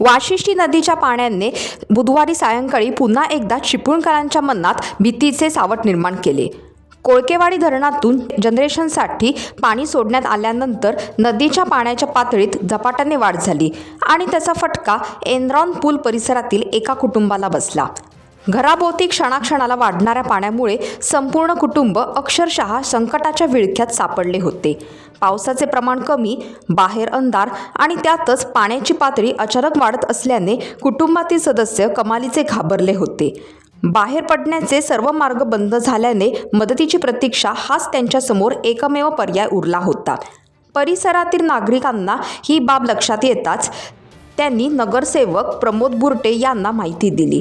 वाशिष्ठी नदीच्या पाण्याने बुधवारी सायंकाळी पुन्हा एकदा चिपळूणकरांच्या मनात भीतीचे सावट निर्माण केले। कोळकेवाडी धरणातून जनरेशनसाठी पाणी सोडण्यात आल्यानंतर नदीच्या पाण्याच्या पातळीत झपाट्याने वाढ झाली आणि त्याचा फटका एनरॉन पूल परिसरातील एका कुटुंबाला बसला। घराभोवती क्षणाक्षणाला वाढणाऱ्या पाण्यामुळे संपूर्ण कुटुंब अक्षरशः संकटाच्या विळख्यात सापडले होते। पावसाचे प्रमाण कमी, बाहेर अंधार आणि त्यातच पाण्याची पातळी अचानक वाढत असल्याने कुटुंबातील सदस्य कमालीचे घाबरले होते। बाहेर पडण्याचे सर्व मार्ग बंद झाल्याने मदतीची प्रतीक्षा हाच त्यांच्यासमोर एकमेव पर्याय उरला होता। परिसरातील नागरिकांना ही बाब लक्षात येताच त्यांनी नगरसेवक प्रमोद बुरटे यांना माहिती दिली।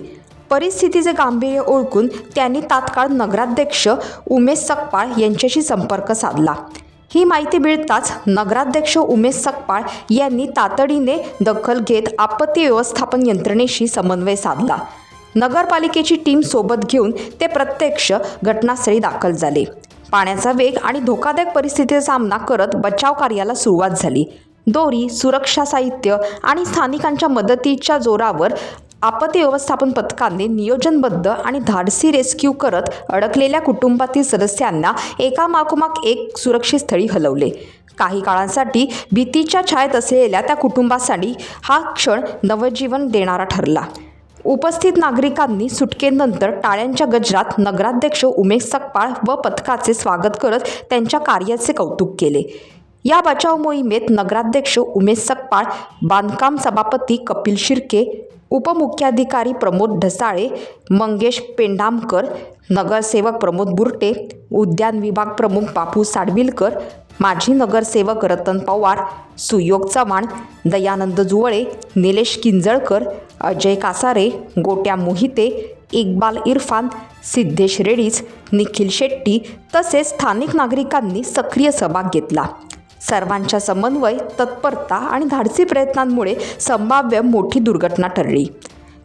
परिस्थितीचे गांभीर्य ओळखून त्यांनी तात्काळ नगराध्यक्ष उमेश सकपाळ यांच्याशी संपर्क साधला। ही माहिती मिळताच नगराध्यक्ष उमेश सकपाळ यांनी तातडीने दखल घेत आपत्ती व्यवस्थापन यंत्रणेशी समन्वय साधला। नगरपालिकेची टीम सोबत घेऊन ते प्रत्यक्ष घटनास्थळी दाखल झाले। पाण्याचा वेग आणि धोकादायक परिस्थितीचा सामना करत बचाव कार्याला सुरुवात झाली। दोरी, सुरक्षा साहित्य आणि स्थानिकांच्या मदतीच्या जोरावर आपत्ती व्यवस्थापन पथकाने नियोजनबद्ध आणि धाडसी रेस्क्यू करत अडकलेल्या कुटुंबातील सदस्यांना एकामागोमाग एक सुरक्षित स्थळी हलवले। काही काळासाठी भीतीच्या छायेत असलेल्या त्या कुटुंबासाठी हा क्षण नवजीवन देणारा ठरला। उपस्थित नागरिकांनी सुटकेनंतर टाळ्यांच्या गजरात नगराध्यक्ष उमेश सकपाळ व पथकाचे स्वागत करत त्यांच्या कार्याचे कौतुक केले। या बचाव मोहिमेत नगराध्यक्ष उमेश सकपाळ, बांधकाम सभापती कपिल शिर्के, उपमुख्याधिकारी प्रमोद ढसाळे, मंगेश पेंढामकर, नगरसेवक प्रमोद बुरटे, उद्यान विभाग प्रमुख बापू साडविलकर, माजी नगरसेवक रतन पवार, सुयोग चव्हाण, दयानंद जुवळे, निलेश किंजळकर, अजय कासारे, गोट्या मोहिते, इक्बाल इरफान, सिद्धेश रेडीज, निखिल शेट्टी तसेच स्थानिक नागरिकांनी सक्रिय सहभाग घेतला। सर्वांच्या समन्वय, तत्परता आणि धाडसी प्रयत्नांमुळे संभाव्य मोठी दुर्घटना टळली।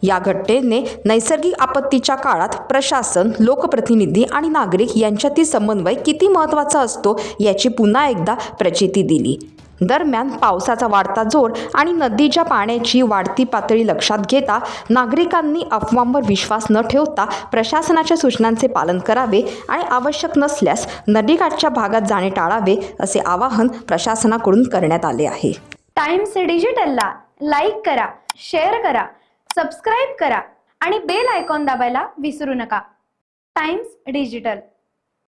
या घटनेने नैसर्गिक आपत्तीच्या काळात प्रशासन, लोकप्रतिनिधी आणि नागरिक यांच्यातील समन्वय किती महत्त्वाचा असतो याची पुन्हा एकदा प्रचिती दिली। दरम्यान पावसाचा वाढता जोर आणि नदीच्या पाण्याची वाढती पातळी लक्षात घेता नागरिकांनी अफवांवर विश्वास न ठेवता प्रशासनाच्या सूचनांचे पालन करावे आणि आवश्यक नसल्यास नदीकाठच्या भागात जाणे टाळावे असे आवाहन प्रशासनाकडून करण्यात आले आहे। टाइम्स डिजिटलला लाईक करा, शेअर करा, सबस्क्राईब करा आणि बेल आयकॉन दाबायला विसरू नका। Times digital.